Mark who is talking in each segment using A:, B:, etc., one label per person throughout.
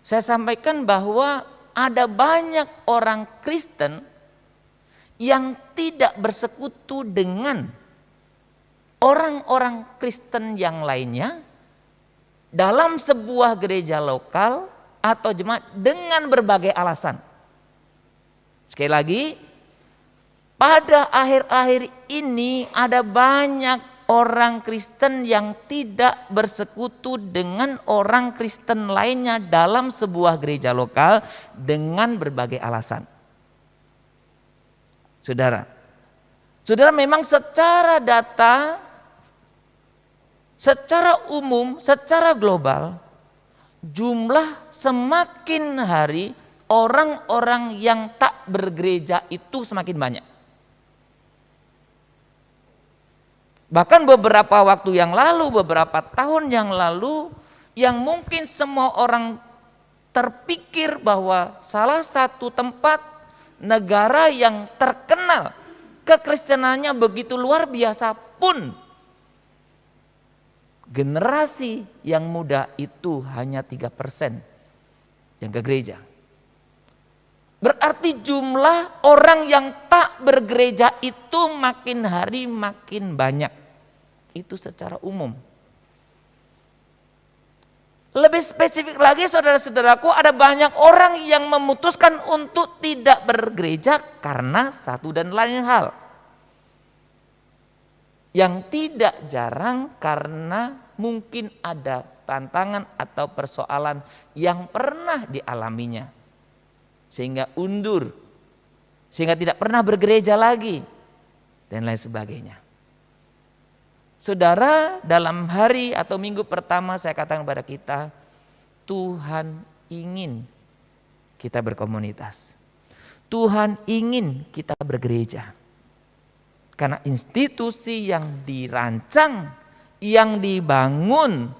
A: saya sampaikan bahwa ada banyak orang Kristen yang tidak bersekutu dengan orang-orang Kristen yang lainnya dalam sebuah gereja lokal atau jemaat dengan berbagai alasan. Sekali lagi, pada akhir-akhir ini ada banyak orang Kristen yang tidak bersekutu dengan orang Kristen lainnya dalam sebuah gereja lokal dengan berbagai alasan. Saudara memang secara data, secara umum, secara global, jumlah semakin hari orang-orang yang tak bergereja itu semakin banyak. Bahkan beberapa waktu yang lalu, beberapa tahun yang lalu, yang mungkin semua orang terpikir bahwa salah satu tempat negara yang terkenal kekristenannya begitu luar biasa pun generasi yang muda itu hanya 3% yang ke gereja. Berarti jumlah orang yang tak bergereja itu makin hari makin banyak. Itu secara umum. Lebih spesifik lagi saudara-saudaraku, ada banyak orang yang memutuskan untuk tidak bergereja karena satu dan lain hal. Yang tidak jarang karena mungkin ada tantangan atau persoalan yang pernah dialaminya. Sehingga undur, sehingga tidak pernah bergereja lagi, dan lain sebagainya. Saudara, dalam hari atau minggu pertama saya katakan kepada kita, Tuhan ingin kita berkomunitas. Tuhan ingin kita bergereja. Karena institusi yang dirancang, yang dibangun,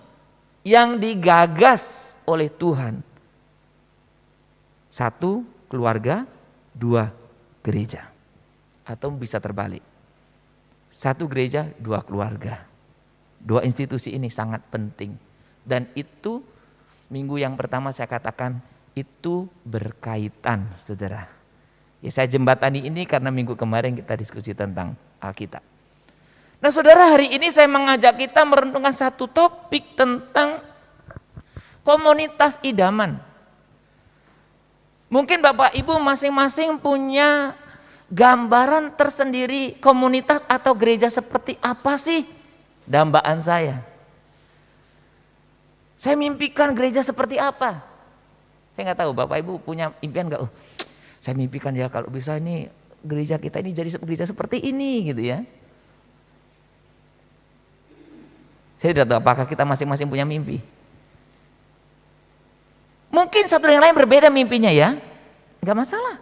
A: yang digagas oleh Tuhan. 1, keluarga, 2, gereja. Atau bisa terbalik. 1 gereja, 2 keluarga. 2 institusi ini sangat penting. Dan itu minggu yang pertama saya katakan itu berkaitan, saudara. Ya, saya jembatani ini karena minggu kemarin kita diskusi tentang Alkitab. Nah saudara, hari ini saya mengajak kita merenungkan satu topik tentang komunitas idaman. Mungkin Bapak Ibu masing-masing punya gambaran tersendiri komunitas atau gereja seperti apa sih dambaan saya. Saya mimpikan gereja seperti apa. Saya nggak tahu Bapak Ibu punya impian nggak? Saya mimpikan ya kalau bisa ini gereja kita ini jadi gereja seperti ini gitu ya. Saya tidak tahu apakah kita masing-masing punya mimpi. Mungkin satu yang lain berbeda mimpinya ya, nggak masalah.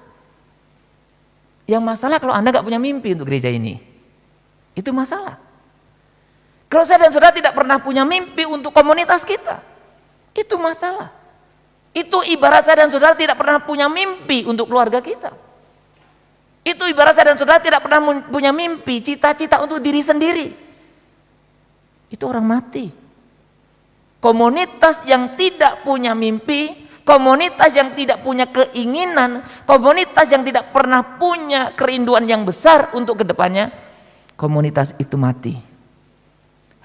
A: Yang masalah kalau Anda nggak punya mimpi untuk gereja ini, itu masalah. Kalau saya dan saudara tidak pernah punya mimpi untuk komunitas kita, itu masalah. Itu ibarat saya dan saudara tidak pernah punya mimpi untuk keluarga kita. Itu ibarat saya dan saudara tidak pernah punya mimpi, cita-cita untuk diri sendiri. Itu orang mati. Komunitas yang tidak punya mimpi, komunitas yang tidak punya keinginan, komunitas yang tidak pernah punya kerinduan yang besar untuk kedepannya, komunitas itu mati.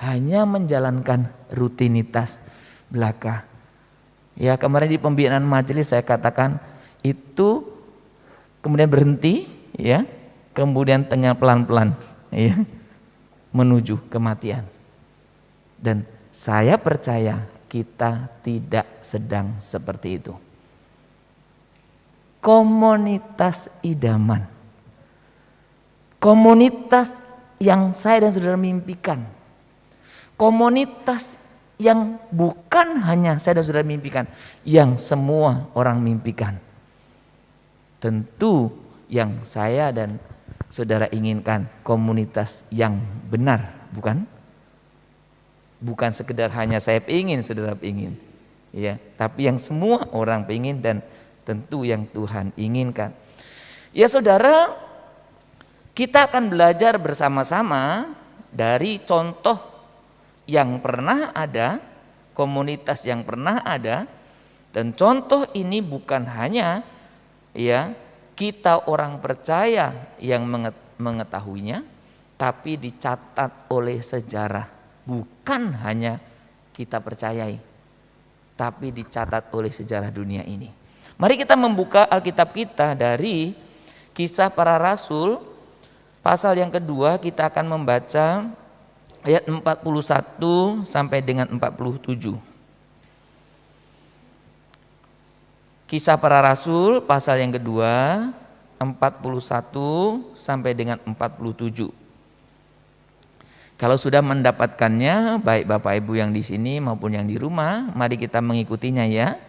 A: Hanya menjalankan rutinitas belaka. Ya, kemarin di pembinaan majelis saya katakan itu kemudian berhenti, ya, kemudian tengah pelan-pelan, ya, menuju kematian. Dan saya percaya kita tidak sedang seperti itu. Komunitas idaman, komunitas yang saya dan saudara mimpikan, komunitas yang bukan hanya saya dan saudara mimpikan, yang semua orang mimpikan. Tentu yang saya dan saudara inginkan komunitas yang benar, bukan? Bukan sekedar hanya saya ingin, saudara ingin, ya, tapi yang semua orang ingin dan tentu yang Tuhan inginkan. Ya saudara, kita akan belajar bersama-sama dari contoh yang pernah ada, komunitas yang pernah ada, Dan contoh ini bukan hanya ya kita orang percaya yang mengetahuinya, tapi dicatat oleh sejarah. Bukan hanya kita percayai, tapi dicatat oleh sejarah dunia ini. Mari kita membuka Alkitab kita dari Kisah Para Rasul pasal yang kedua. Kita akan membaca ayat 41 sampai dengan 47. Kisah Para Rasul pasal yang kedua 41 sampai dengan 47. Kalau sudah mendapatkannya, baik Bapak Ibu yang di sini maupun yang di rumah, mari kita mengikutinya ya.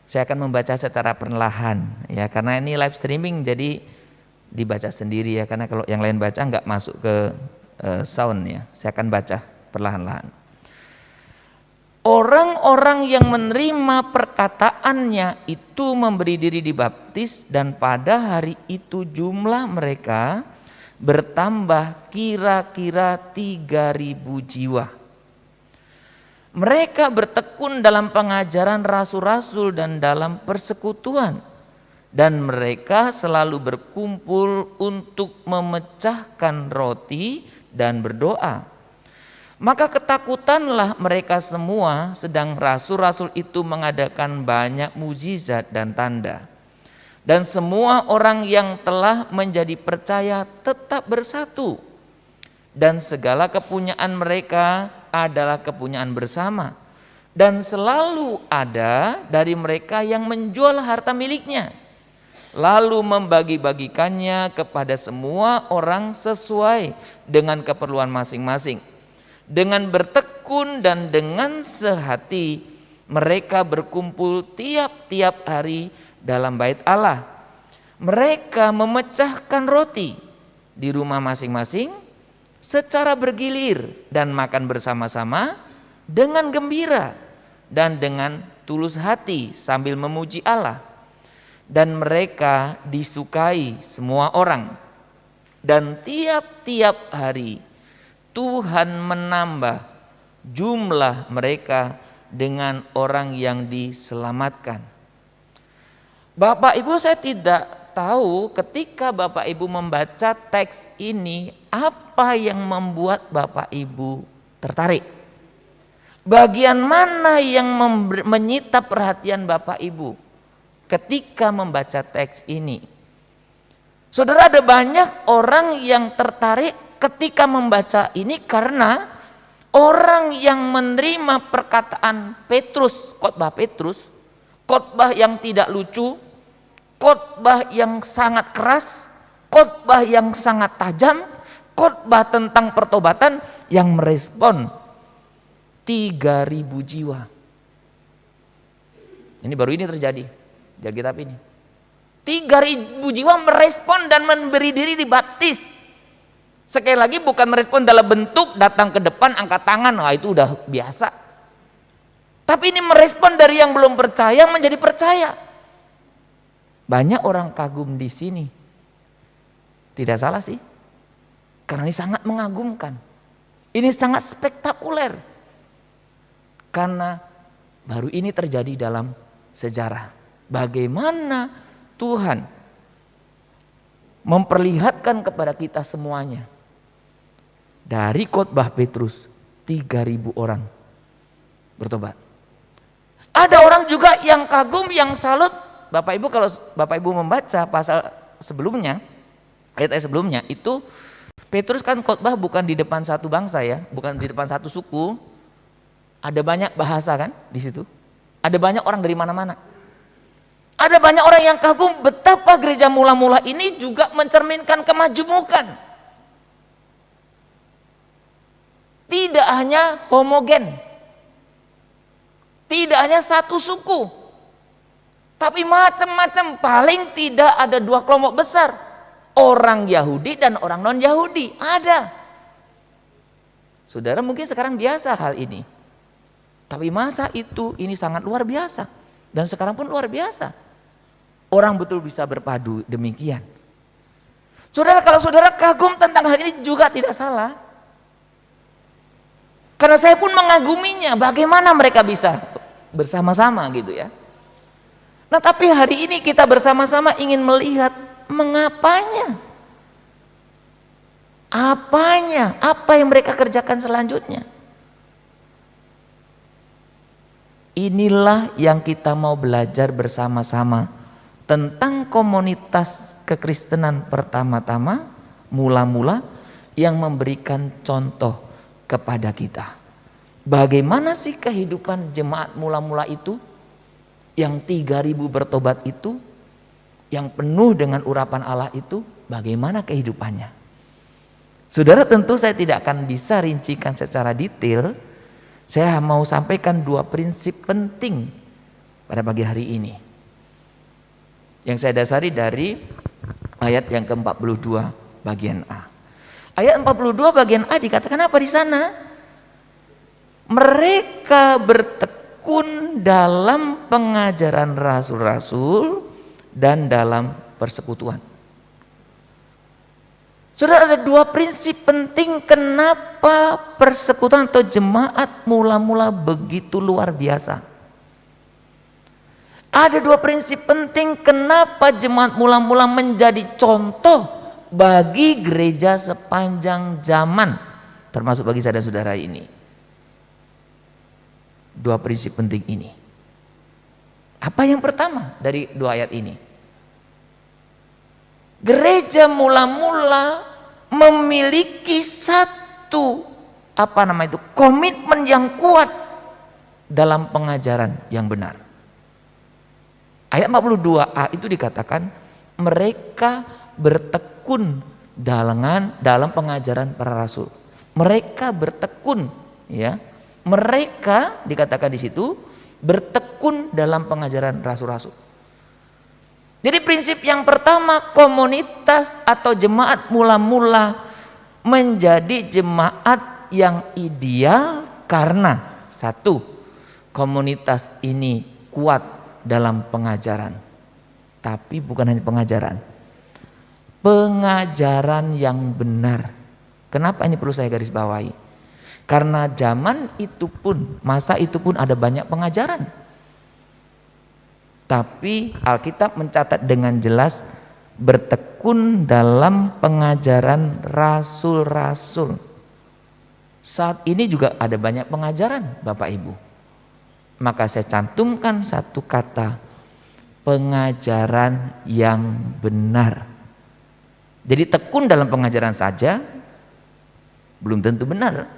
A: Saya akan membaca secara perlahan ya, karena ini live streaming jadi dibaca sendiri ya, karena kalau yang lain baca nggak masuk ke sound ya. Saya akan baca perlahan-lahan. Orang-orang yang menerima perkataannya itu memberi diri dibaptis, dan pada hari itu jumlah mereka bertambah kira-kira 3.000 jiwa. Mereka bertekun dalam pengajaran rasul-rasul dan dalam persekutuan, dan mereka selalu berkumpul untuk memecahkan roti dan berdoa. Maka ketakutanlah mereka semua, sedang rasul-rasul itu mengadakan banyak mujizat dan tanda. Dan semua orang yang telah menjadi percaya tetap bersatu. Dan segala kepunyaan mereka adalah kepunyaan bersama. Dan selalu ada dari mereka yang menjual harta miliknya, lalu membagi-bagikannya kepada semua orang sesuai dengan keperluan masing-masing. Dengan bertekun dan dengan sehati mereka berkumpul tiap-tiap hari dalam bait Allah. Mereka memecahkan roti di rumah masing-masing secara bergilir dan makan bersama-sama dengan gembira dan dengan tulus hati sambil memuji Allah. Dan mereka disukai semua orang. Dan tiap-tiap hari Tuhan menambah jumlah mereka dengan orang yang diselamatkan. Bapak Ibu, saya tidak tahu ketika Bapak Ibu membaca teks ini apa yang membuat Bapak Ibu tertarik. Bagian mana yang menyita perhatian Bapak Ibu ketika membaca teks ini? Saudara, ada banyak orang yang tertarik ketika membaca ini karena orang yang menerima perkataan Petrus, khotbah yang tidak lucu, khotbah yang sangat keras, khotbah yang sangat tajam, khotbah tentang pertobatan yang merespon 3.000 jiwa. Ini baru ini terjadi di Alkitab ini. 3.000 jiwa merespon dan memberi diri dibaptis. Sekali lagi bukan merespon dalam bentuk datang ke depan angkat tangan, wah itu udah biasa. Tapi ini merespon dari yang belum percaya menjadi percaya. Banyak orang kagum di sini. Tidak salah sih. Karena ini sangat mengagumkan. Ini sangat spektakuler. Karena baru ini terjadi dalam sejarah. Bagaimana Tuhan memperlihatkan kepada kita semuanya. Dari khotbah Petrus 3.000 orang bertobat. Ada orang juga yang kagum, yang salut. Bapak Ibu, kalau Bapak Ibu membaca pasal sebelumnya, ayat-ayat sebelumnya itu Petrus kan khotbah bukan di depan satu bangsa ya, bukan di depan satu suku. Ada banyak bahasa kan di situ. Ada banyak orang dari mana-mana. Ada banyak orang yang kagum betapa gereja mula-mula ini juga mencerminkan kemajemukan. Tidak hanya homogen, tidak hanya satu suku, tapi macam-macam. Paling tidak ada dua kelompok besar, orang Yahudi dan orang non-Yahudi. Ada. Saudara, mungkin sekarang biasa hal ini, tapi masa itu ini sangat luar biasa, dan sekarang pun luar biasa. Orang betul bisa berpadu demikian. Saudara, kalau saudara kagum tentang hal ini juga tidak salah. Karena saya pun mengaguminya, bagaimana mereka bisa bersama-sama gitu ya. Nah, tapi hari ini kita bersama-sama ingin melihat mengapanya. Apanya? Apa yang mereka kerjakan selanjutnya? Inilah yang kita mau belajar bersama-sama tentang komunitas kekristenan pertama-tama, mula-mula yang memberikan contoh kepada kita. Bagaimana sih kehidupan jemaat mula-mula itu? Yang 3.000 bertobat itu, yang penuh dengan urapan Allah itu, bagaimana kehidupannya? Saudara, tentu saya tidak akan bisa rincikan secara detail. Saya mau sampaikan 2 prinsip penting pada pagi hari ini, yang saya dasari dari ayat yang ke-42 bagian A. Ayat 42 bagian A dikatakan apa di sana? Mereka bertekun dalam pengajaran rasul-rasul dan dalam persekutuan. Saudara, ada 2 prinsip penting kenapa persekutuan atau jemaat mula-mula begitu luar biasa. Ada 2 prinsip penting kenapa jemaat mula-mula menjadi contoh bagi gereja sepanjang zaman, termasuk bagi saya dan saudara ini. 2 prinsip penting ini. Apa yang pertama dari 2 ayat ini? Gereja mula-mula memiliki satu komitmen yang kuat dalam pengajaran yang benar. Ayat 42a itu dikatakan mereka bertekun dalam pengajaran para rasul. Mereka bertekun, ya. Mereka dikatakan di situ bertekun dalam pengajaran rasul-rasul. Jadi prinsip yang pertama, komunitas atau jemaat mula-mula menjadi jemaat yang ideal karena 1, komunitas ini kuat dalam pengajaran. Tapi bukan hanya pengajaran yang benar. Kenapa ini perlu saya garis bawahi? Karena masa itu pun ada banyak pengajaran. Tapi Alkitab mencatat dengan jelas bertekun dalam pengajaran rasul-rasul. Saat ini juga ada banyak pengajaran, Bapak Ibu. Maka saya cantumkan satu kata, pengajaran yang benar. Jadi tekun dalam pengajaran saja belum tentu benar.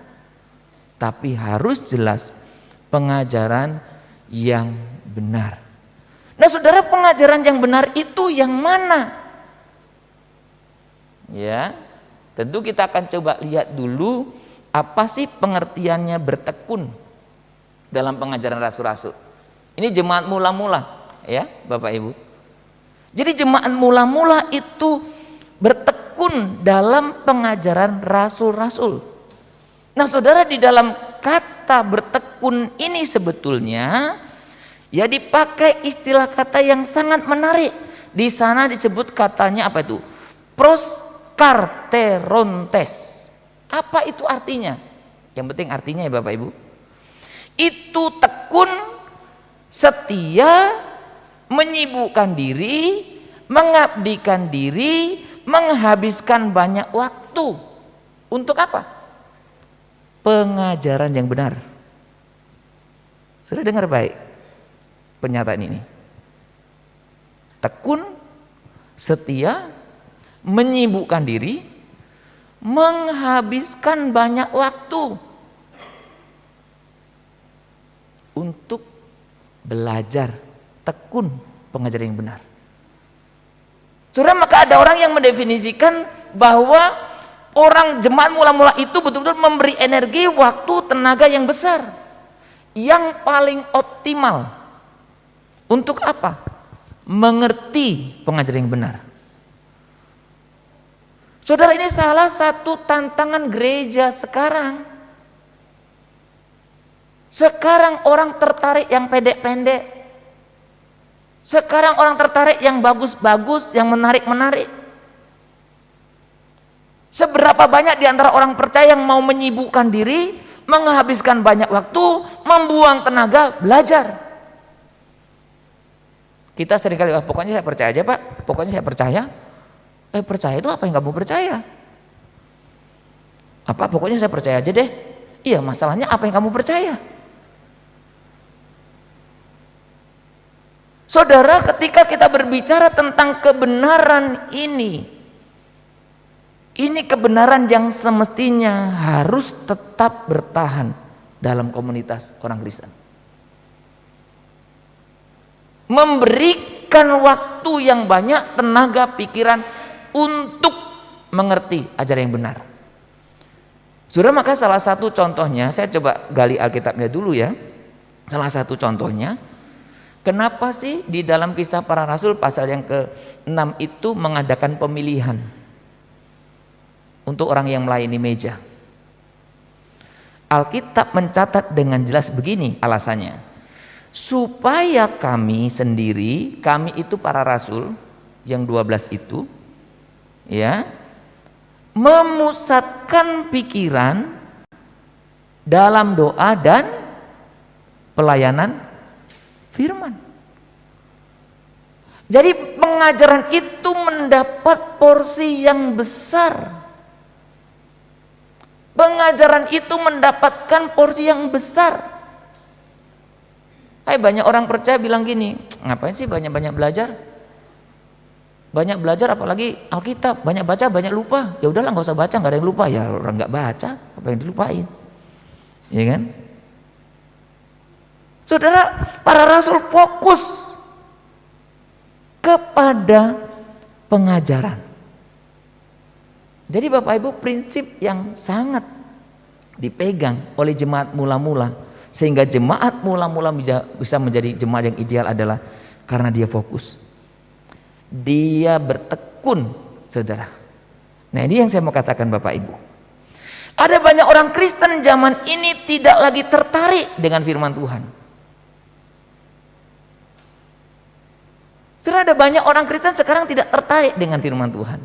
A: Tapi harus jelas pengajaran yang benar. Nah, saudara, pengajaran yang benar itu yang mana? Ya, tentu kita akan coba lihat dulu apa sih pengertiannya bertekun dalam pengajaran rasul-rasul. Ini jemaat mula-mula, ya, Bapak Ibu. Jadi jemaat mula-mula itu bertekun dalam pengajaran rasul-rasul. Nah, saudara, di dalam kata bertekun ini sebetulnya ya dipakai istilah kata yang sangat menarik. Di sana disebut katanya apa itu? Proskarterontes. Apa itu artinya? Yang penting artinya ya Bapak Ibu. Itu tekun, setia, menyibukkan diri, mengabdikan diri, menghabiskan banyak waktu. Untuk apa? Pengajaran yang benar. Sudah dengar baik pernyataan ini? Tekun, setia, menyibukkan diri, menghabiskan banyak waktu untuk belajar, tekun pengajaran yang benar. Saudara, maka ada orang yang mendefinisikan bahwa orang jemaat mula-mula itu betul-betul memberi energi, waktu, tenaga yang besar, yang paling optimal. Untuk apa? Mengerti pengajaran yang benar. Saudara, ini salah satu tantangan gereja sekarang. Sekarang orang tertarik yang pendek-pendek. Sekarang orang tertarik yang bagus-bagus, yang menarik-menarik. Seberapa banyak di antara orang percaya yang mau menyibukkan diri, menghabiskan banyak waktu, membuang tenaga belajar. Kita seringkali, pokoknya saya percaya aja Pak, pokoknya saya percaya. Percaya itu apa yang kamu percaya? Apa pokoknya saya percaya aja deh. Iya, masalahnya apa yang kamu percaya? Saudara, ketika kita berbicara tentang kebenaran ini kebenaran yang semestinya harus tetap bertahan dalam komunitas orang Kristen. Memberikan waktu yang banyak, tenaga, pikiran untuk mengerti ajaran yang benar. Saudara, maka salah satu contohnya, saya coba gali Alkitabnya dulu ya. Salah satu contohnya, kenapa sih di dalam Kisah Para Rasul pasal yang ke-6 itu mengadakan pemilihan untuk orang yang melayani meja? Alkitab mencatat dengan jelas begini alasannya. Supaya kami sendiri, kami itu para rasul yang 12 itu, ya, memusatkan pikiran dalam doa dan pelayanan firman. Jadi pengajaran itu mendapat porsi yang besar. Pengajaran itu mendapatkan porsi yang besar. Banyak orang percaya bilang gini, ngapain sih banyak-banyak belajar? Banyak belajar apalagi Alkitab, banyak baca banyak lupa. Ya udahlah, nggak usah baca, nggak ada yang lupa. Ya orang nggak baca, apa yang dilupain? Ya kan? Saudara, para rasul fokus kepada pengajaran. Jadi Bapak Ibu, prinsip yang sangat dipegang oleh jemaat mula-mula sehingga jemaat mula-mula bisa menjadi jemaat yang ideal adalah karena dia fokus. Dia bertekun, saudara. Nah, ini yang saya mau katakan Bapak Ibu. Ada banyak orang Kristen zaman ini tidak lagi tertarik dengan firman Tuhan. Saudara, ada banyak orang Kristen sekarang tidak tertarik dengan firman Tuhan.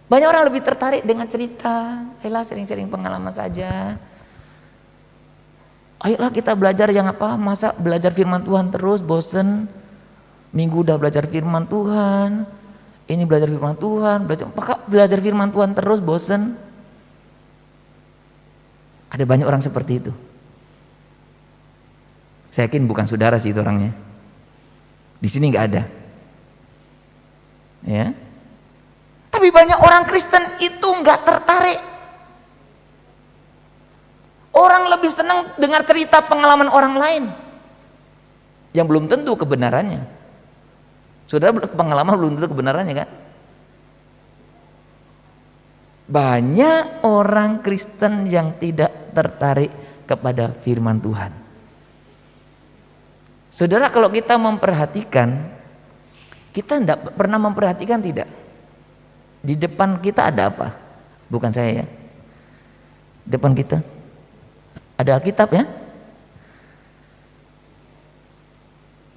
A: Banyak orang lebih tertarik dengan cerita, ayolah sering-sering pengalaman saja. Ayolah kita belajar yang apa, masa belajar firman Tuhan terus, bosen. Minggu udah belajar firman Tuhan, ini belajar firman Tuhan, belajar firman Tuhan terus, bosen. Ada banyak orang seperti itu. Saya yakin bukan saudara sih itu orangnya. Di sini nggak ada. Ya. Tapi banyak orang Kristen itu nggak tertarik. Orang lebih senang dengar cerita pengalaman orang lain yang belum tentu kebenarannya. Saudara, pengalaman belum tentu kebenarannya kan? Banyak orang Kristen yang tidak tertarik kepada firman Tuhan. Saudara, kalau kita memperhatikan, kita tidak pernah memperhatikan tidak? Di depan kita ada apa? Bukan saya ya. Depan kita ada Alkitab ya.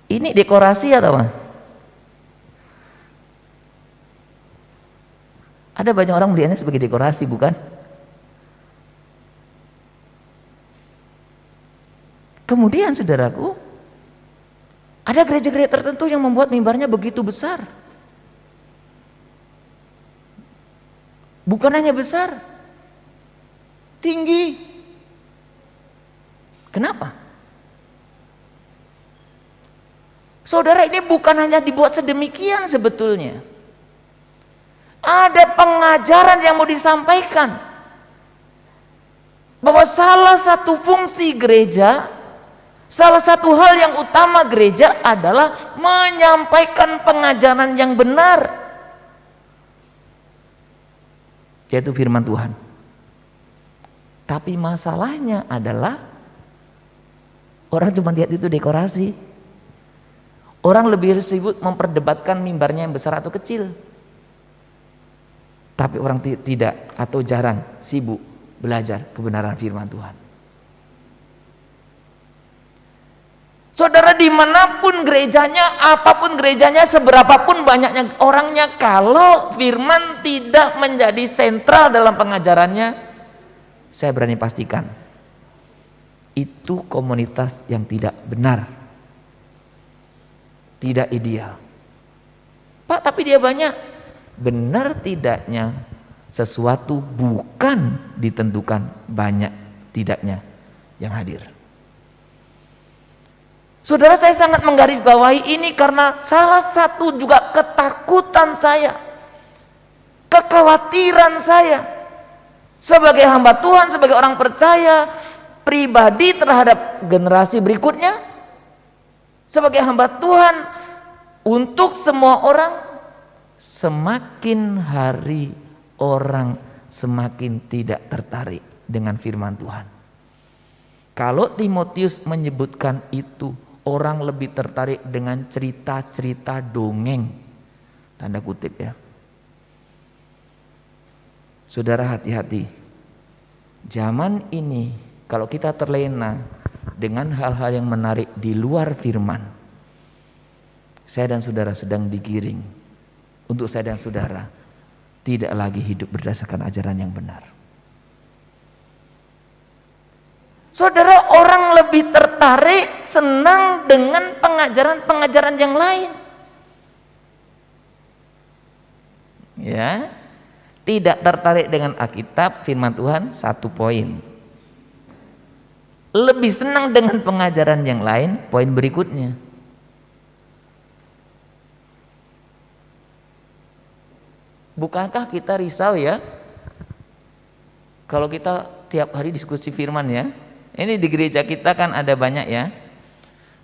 A: Ini dekorasi atau apa? Ada banyak orang melihatnya sebagai dekorasi, bukan? Kemudian saudaraku, ada gereja-gereja tertentu yang membuat mimbarnya begitu besar. Bukan hanya besar, tinggi. Kenapa? Saudara, ini bukan hanya dibuat sedemikian sebetulnya. Ada pengajaran yang mau disampaikan. Bahwa salah satu fungsi gereja, salah satu hal yang utama gereja adalah menyampaikan pengajaran yang benar, yaitu firman Tuhan. Tapi masalahnya adalah orang cuma lihat itu dekorasi. Orang lebih sibuk memperdebatkan mimbarnya yang besar atau kecil. Tapi orang tidak atau jarang sibuk belajar kebenaran firman Tuhan. Saudara, dimanapun gerejanya, apapun gerejanya, seberapapun banyaknya orangnya, kalau firman tidak menjadi sentral dalam pengajarannya, saya berani pastikan itu komunitas yang tidak benar. tidak ideal. Pak, tapi dia banyak. Benar tidaknya sesuatu bukan ditentukan banyak tidaknya yang hadir. Saudara, saya sangat menggarisbawahi ini karena salah satu juga ketakutan saya, kekhawatiran saya sebagai hamba Tuhan, sebagai orang percaya, pribadi terhadap generasi berikutnya, sebagai hamba Tuhan untuk semua orang. Semakin hari orang semakin tidak tertarik dengan firman Tuhan. Kalau Timotius menyebutkan itu, orang lebih tertarik dengan cerita-cerita dongeng, tanda kutip ya. Saudara, hati-hati. Zaman ini kalau kita terlena dengan hal-hal yang menarik di luar firman, saya dan saudara sedang digiring untuk saya dan saudara tidak lagi hidup berdasarkan ajaran yang benar. Saudara, orang lebih tertarik, senang dengan pengajaran-pengajaran yang lain. Ya, tidak tertarik dengan Alkitab, firman Tuhan, 1 poin. Lebih senang dengan pengajaran yang lain, poin berikutnya. Bukankah kita risau ya kalau kita tiap hari diskusi firman ya? Ini di gereja kita kan ada banyak ya,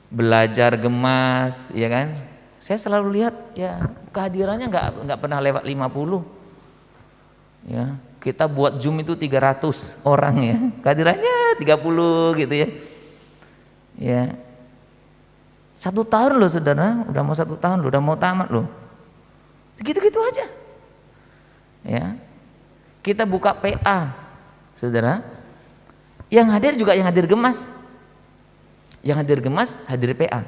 A: belajar gemas ya kan. Saya selalu lihat ya kehadirannya nggak pernah lewat 50 ya. Kita buat Zoom itu 300 orang ya, kehadirannya 30 gitu ya. Ya, 1 tahun loh saudara, udah mau 1 tahun loh, udah mau tamat loh, gitu-gitu aja. Ya, kita buka PA, saudara, yang hadir juga yang hadir gemas, hadir PA.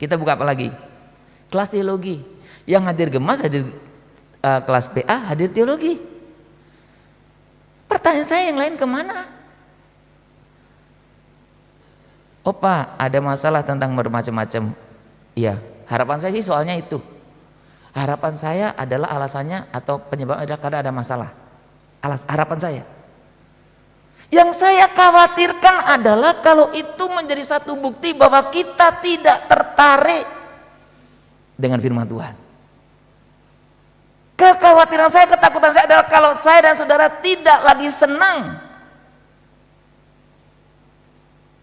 A: Kita buka apa lagi? Kelas teologi, yang hadir gemas hadir kelas PA, hadir teologi. Pertanyaan saya, yang lain kemana? Oh Pak, ada masalah tentang bermacam-macam. Iya, harapan saya sih soalnya itu. Harapan saya adalah alasannya atau penyebabnya adalah karena ada masalah. Harapan saya. Yang saya khawatirkan adalah kalau itu menjadi satu bukti bahwa kita tidak tertarik dengan firman Tuhan. Kekhawatiran saya, ketakutan saya adalah kalau saya dan saudara tidak lagi senang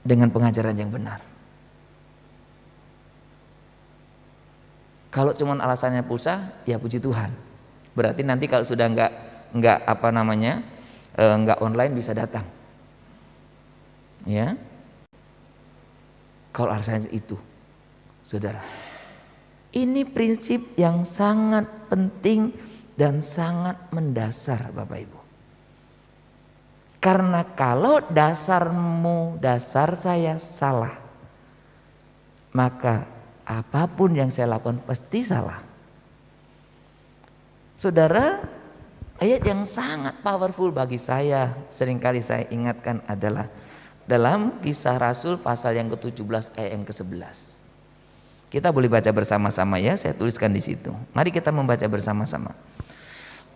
A: dengan pengajaran yang benar. Kalau cuma alasannya pulsa, ya puji Tuhan. Berarti nanti kalau sudah enggak online bisa datang. Ya. Kalau alasannya itu, saudara. Ini prinsip yang sangat penting dan sangat mendasar, Bapak Ibu. Karena kalau dasarmu, dasar saya salah, maka apapun yang saya lakukan pasti salah. Saudara, ayat yang sangat powerful bagi saya, seringkali saya ingatkan adalah dalam Kisah Rasul pasal yang ke-17 ayat yang ke-11. Kita boleh baca bersama-sama ya, saya tuliskan di situ. Mari kita membaca bersama-sama.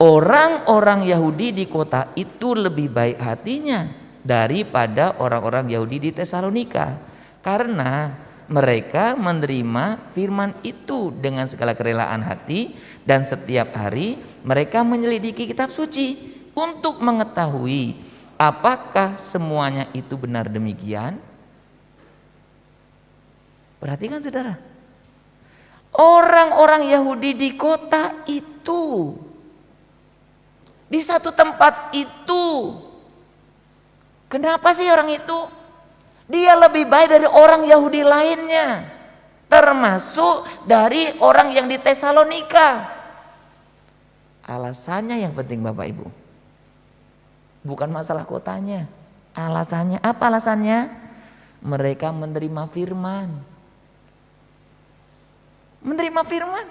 A: Orang-orang Yahudi di kota itu lebih baik hatinya daripada orang-orang Yahudi di Tesalonika, karena mereka menerima firman itu dengan segala kerelaan hati, dan setiap hari mereka menyelidiki kitab suci untuk mengetahui apakah semuanya itu benar demikian. Perhatikan saudara, orang-orang Yahudi di kota itu, di satu tempat itu, kenapa sih orang itu? Dia lebih baik dari orang Yahudi lainnya, termasuk dari orang yang di Tesalonika. Alasannya yang penting Bapak Ibu, bukan masalah kotanya. Alasannya apa? Alasannya mereka menerima firman. Menerima firman.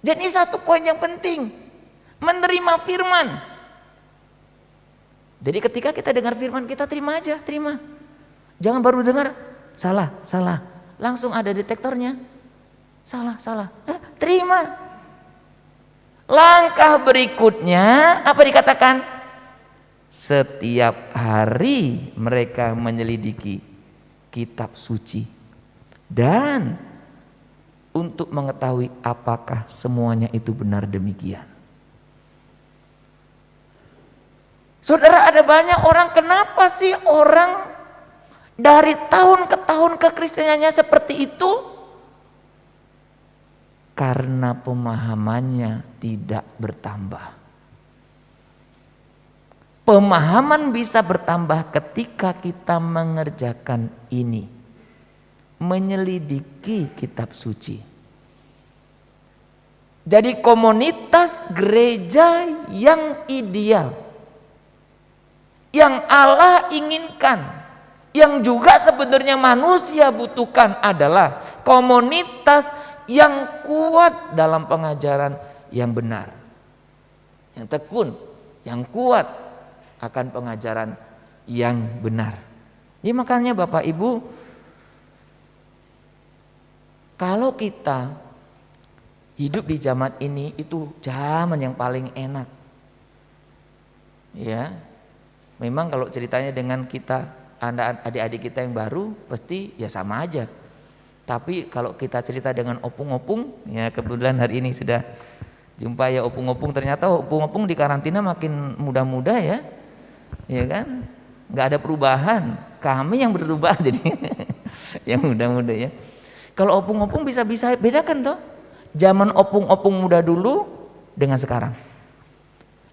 A: Jadi satu poin yang penting, menerima firman. Jadi ketika kita dengar firman, kita terima aja, terima. Jangan baru dengar, salah. langsung ada detektornya. Salah. Terima. Langkah berikutnya apa dikatakan? Setiap hari mereka menyelidiki kitab suci dan untuk mengetahui apakah semuanya itu benar demikian. Saudara, ada banyak orang, kenapa sih orang dari tahun ke tahun kekristenannya seperti itu? Karena pemahamannya tidak bertambah. Pemahaman bisa bertambah ketika kita mengerjakan ini, menyelidiki kitab suci. Jadi komunitas gereja yang ideal, yang Allah inginkan, yang juga sebenarnya manusia butuhkan adalah komunitas yang kuat dalam pengajaran yang benar, yang tekun, yang kuat akan pengajaran yang benar. Jadi makanya Bapak Ibu, kalau kita hidup di zaman ini, itu zaman yang paling enak. Ya, memang kalau ceritanya dengan kita, adik-adik kita yang baru, pasti ya sama aja. Tapi kalau kita cerita dengan opung-opung, ya kebetulan hari ini sudah jumpa ya opung-opung, ternyata opung-opung di karantina makin muda-muda ya kan, nggak ada perubahan, kami yang berubah jadi yang muda-muda ya. Kalau opung-opung bisa bedakan toh, zaman opung-opung muda dulu dengan sekarang.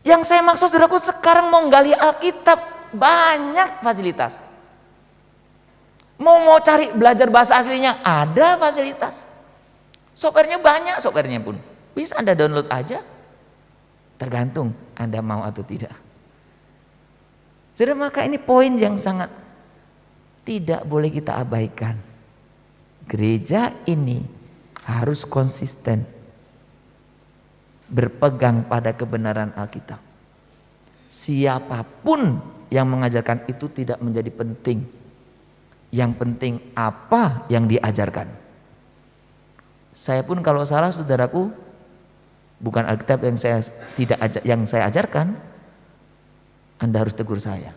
A: Yang saya maksud saudaraku, sekarang mau gali Alkitab banyak fasilitas. Mau cari belajar bahasa aslinya ada fasilitas. Softwarenya banyak, softwarenya pun bisa Anda download aja. Tergantung Anda mau atau tidak. Saudara, maka ini poin yang sangat tidak boleh kita abaikan. Gereja ini harus konsisten berpegang pada kebenaran Alkitab. Siapapun yang mengajarkan itu tidak menjadi penting. Yang penting apa yang diajarkan. Saya pun kalau salah saudaraku, bukan Alkitab yang saya ajarkan, Anda harus tegur saya.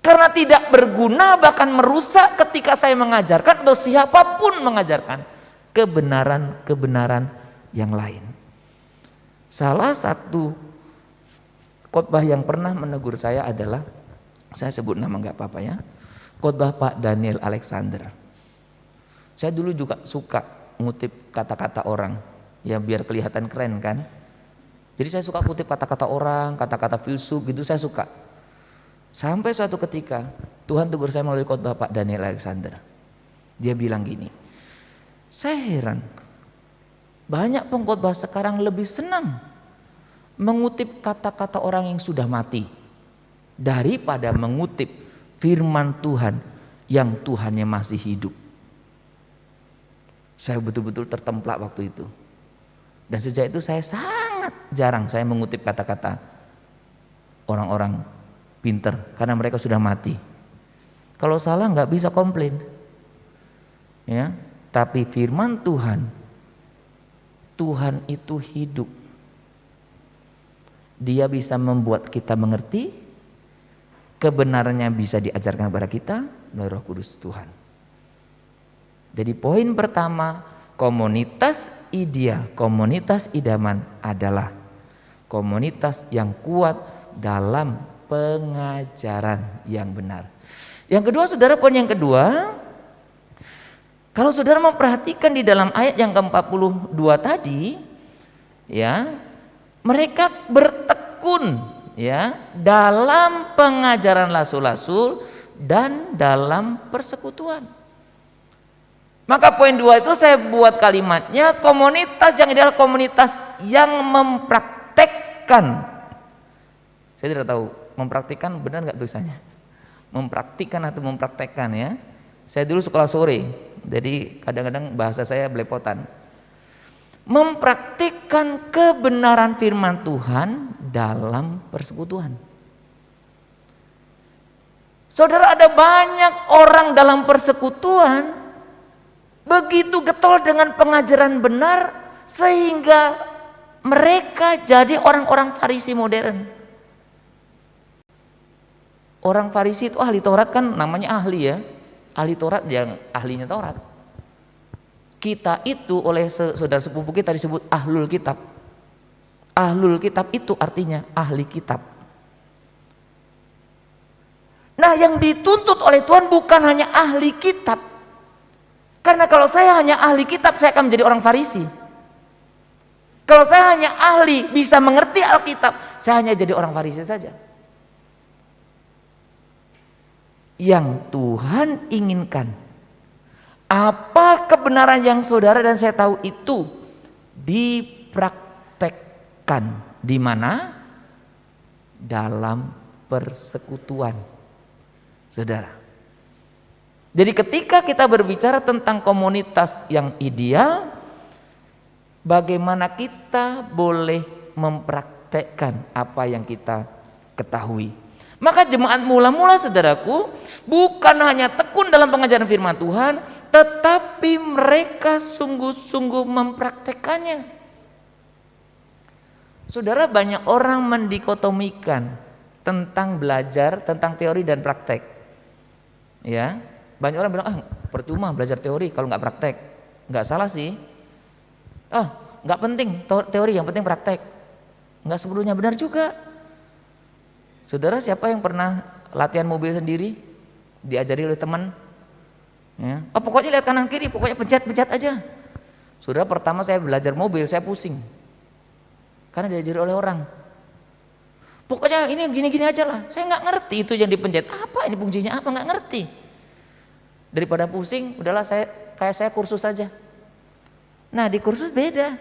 A: Karena tidak berguna, bahkan merusak ketika saya mengajarkan atau siapapun mengajarkan kebenaran-kebenaran yang lain. Salah satu khotbah yang pernah menegur saya adalah, saya sebut nama nggak apa-apa ya, khotbah Pak Daniel Alexander. Saya dulu juga suka ngutip kata-kata orang, ya biar kelihatan keren kan. Jadi saya suka kutip kata-kata orang, kata-kata filsuf gitu, saya suka. Sampai suatu ketika Tuhan tegur saya melalui khotbah Pak Daniel Alexander. Dia bilang gini, saya heran, banyak pengkhotbah sekarang lebih senang mengutip kata-kata orang yang sudah mati daripada mengutip firman Tuhan yang Tuhannya masih hidup. Saya betul-betul tertemplak waktu itu. Dan sejak itu saya sangat jarang saya mengutip kata-kata orang-orang pinter karena mereka sudah mati. Kalau salah nggak bisa komplain. Ya, tapi firman Tuhan itu hidup. Dia bisa membuat kita mengerti, kebenarannya bisa diajarkan kepada kita melalui Roh Kudus Tuhan. Jadi poin pertama, komunitas ideal, komunitas idaman adalah komunitas yang kuat dalam pengajaran yang benar. Yang kedua, saudara, poin yang kedua, kalau saudara memperhatikan di dalam ayat yang ke-42 tadi, ya, mereka bertekun ya dalam pengajaran rasul-rasul dan dalam persekutuan. Maka poin 2 itu saya buat kalimatnya, komunitas yang ideal, komunitas yang mempraktekkan. Saya tidak tahu mempraktikkan benar nggak tulisannya, mempraktikkan atau mempraktekkan ya. Saya dulu sekolah sore, jadi kadang-kadang bahasa saya belepotan. Mempraktikkan kebenaran firman Tuhan dalam persekutuan. Saudara, ada banyak orang dalam persekutuan begitu getol dengan pengajaran benar sehingga mereka jadi orang-orang Farisi modern. Orang Farisi itu ahli Taurat, kan namanya ahli ya, ahli Taurat yang ahlinya Taurat. Kita itu oleh saudara sepupu kita disebut ahlul kitab. Ahlul kitab itu artinya ahli kitab. Nah, yang dituntut oleh Tuhan bukan hanya ahli kitab. Karena kalau saya hanya ahli kitab, saya akan menjadi orang Farisi. Kalau saya hanya ahli bisa mengerti Alkitab, saya hanya jadi orang Farisi saja. Yang Tuhan inginkan, apa kebenaran yang saudara dan saya tahu itu dipraktekkan di mana? Dalam persekutuan, saudara. Jadi ketika kita berbicara tentang komunitas yang ideal, bagaimana kita boleh mempraktekkan apa yang kita ketahui. Maka jemaat mula-mula, saudaraku, bukan hanya tekun dalam pengajaran firman Tuhan, tetapi mereka sungguh-sungguh mempraktekkannya. Saudara, banyak orang mendikotomikan tentang belajar, tentang teori dan praktek. Ya, banyak orang bilang, percuma belajar teori kalau nggak praktek. Nggak salah sih. Nggak penting teori, yang penting praktek. Nggak sepenuhnya benar juga. Saudara, siapa yang pernah latihan mobil sendiri, diajari oleh teman? Ya. Pokoknya lihat kanan kiri, pokoknya pencet aja. Saudara, pertama saya belajar mobil, saya pusing. Karena diajari oleh orang. Pokoknya ini gini-gini aja lah. Saya nggak ngerti itu yang dipencet. Apa ini fungsinya apa, nggak ngerti. Daripada pusing, udahlah saya kursus saja. Nah, di kursus beda.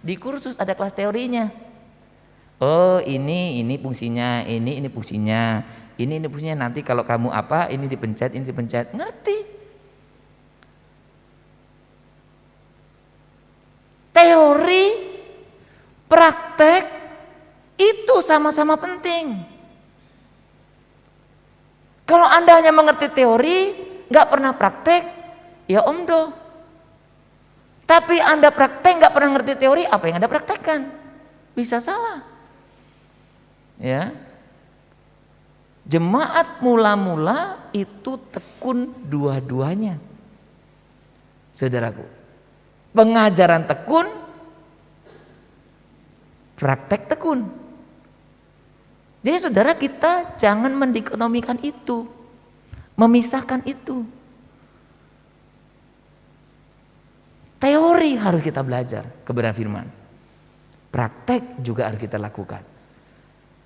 A: Di kursus ada kelas teorinya. Oh, ini fungsinya, ini fungsinya, ini fungsinya, nanti kalau kamu apa, ini dipencet, ngerti. Teori, praktek itu sama-sama penting. Kalau Anda hanya mengerti teori, nggak pernah praktek, ya omdo. Tapi Anda praktek nggak pernah ngerti teori, apa yang Anda praktekkan? Bisa salah. Ya, jemaat mula-mula itu tekun dua-duanya, saudaraku. Pengajaran tekun, praktek tekun. Jadi saudara, kita jangan mendikotomikan itu, memisahkan itu. Teori harus kita belajar kebenaran firman, praktek juga harus kita lakukan.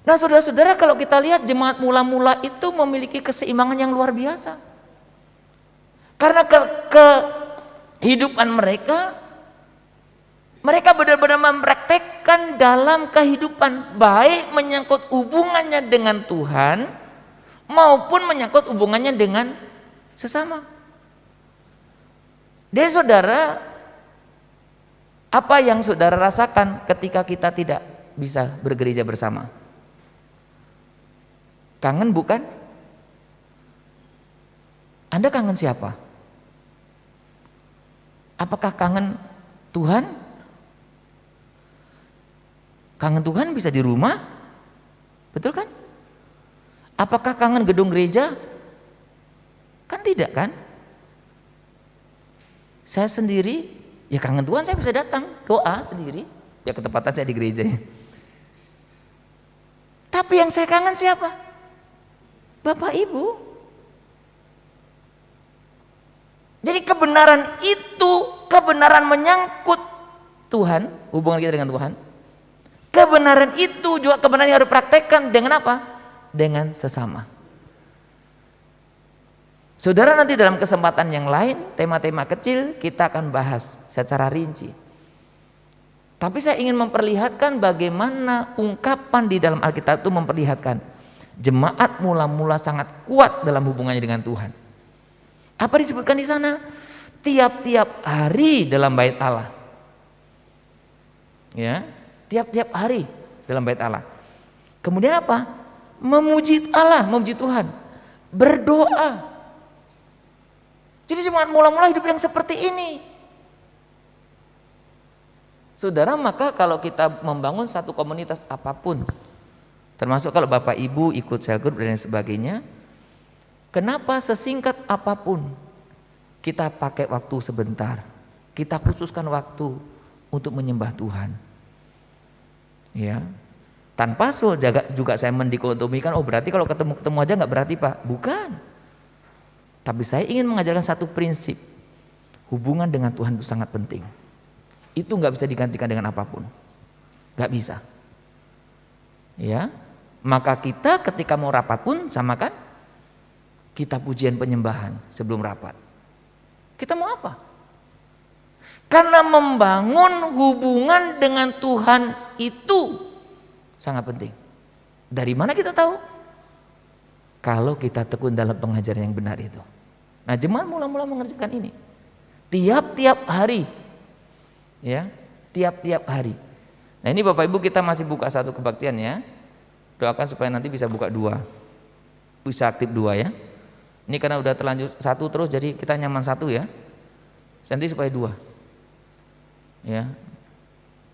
A: Nah, saudara-saudara, kalau kita lihat jemaat mula-mula itu memiliki keseimbangan yang luar biasa. Karena kehidupan mereka benar-benar mempraktekkan dalam kehidupan, baik menyangkut hubungannya dengan Tuhan maupun menyangkut hubungannya dengan sesama. Jadi saudara, apa yang saudara rasakan ketika kita tidak bisa bergereja bersama? Kangen bukan? Anda kangen siapa? Apakah kangen Tuhan? Kangen Tuhan bisa di rumah, betul kan? Apakah kangen gedung gereja? Kan tidak kan? Saya sendiri, ya kangen Tuhan, saya bisa datang doa sendiri, ya ketepatan saya di gereja. Tapi yang saya kangen siapa? Bapak Ibu. Jadi kebenaran itu, kebenaran menyangkut Tuhan, hubungan kita dengan Tuhan. Kebenaran itu juga kebenaran yang harus praktekkan dengan apa? Dengan sesama. Saudara, nanti dalam kesempatan yang lain, tema-tema kecil kita akan bahas secara rinci. Tapi saya ingin memperlihatkan bagaimana ungkapan di dalam Alkitab itu memperlihatkan jemaat mula-mula sangat kuat dalam hubungannya dengan Tuhan. Apa disebutkan di sana? Tiap-tiap hari dalam bait Allah. Ya, tiap-tiap hari dalam bait Allah. Kemudian apa? Memuji Allah, memuji Tuhan. Berdoa. Jadi jemaat mula-mula hidup yang seperti ini. Saudara, maka kalau kita membangun satu komunitas apapun, termasuk kalau Bapak Ibu ikut cell group dan sebagainya, kenapa sesingkat apapun kita pakai waktu sebentar, kita khususkan waktu untuk menyembah Tuhan. Ya, tanpa juga saya mendikotomikan, oh berarti kalau ketemu aja nggak berarti Pak, bukan. Tapi saya ingin mengajarkan satu prinsip, hubungan dengan Tuhan itu sangat penting. Itu nggak bisa digantikan dengan apapun, nggak bisa. Ya, maka kita ketika mau rapat pun sama kan, kita pujian penyembahan sebelum rapat. Kita mau apa? Karena membangun hubungan dengan Tuhan itu sangat penting. Dari mana kita tahu? Kalau kita tekun dalam pengajaran yang benar itu. Nah, jemaat mula-mula mengerjakan ini. Tiap-tiap hari. Ya, tiap-tiap hari. Nah, ini Bapak Ibu kita masih buka satu kebaktian ya. Doakan supaya nanti bisa buka 2. Bisa aktif 2 ya. Ini karena udah terlanjur 1 terus jadi kita nyaman 1 ya. Nanti supaya 2. Ya.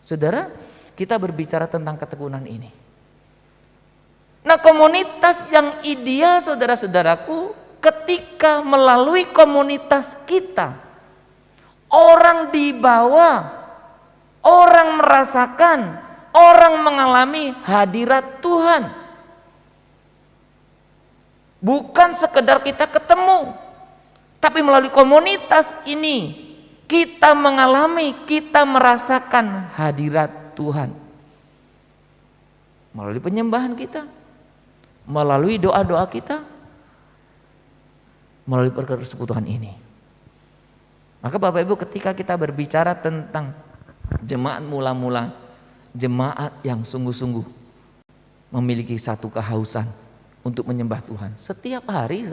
A: Saudara, kita berbicara tentang ketekunan ini. Nah, komunitas yang ideal saudara-saudaraku, ketika melalui komunitas kita, orang dibawa, orang merasakan, orang mengalami hadirat Tuhan. Bukan sekedar kita ketemu, tapi melalui komunitas ini kita mengalami, kita merasakan hadirat Tuhan. Melalui penyembahan kita, melalui doa-doa kita, melalui persekutuan ini. Maka Bapak Ibu, ketika kita berbicara tentang jemaat mula-mula, jemaat yang sungguh-sungguh memiliki satu kehausan untuk menyembah Tuhan setiap hari,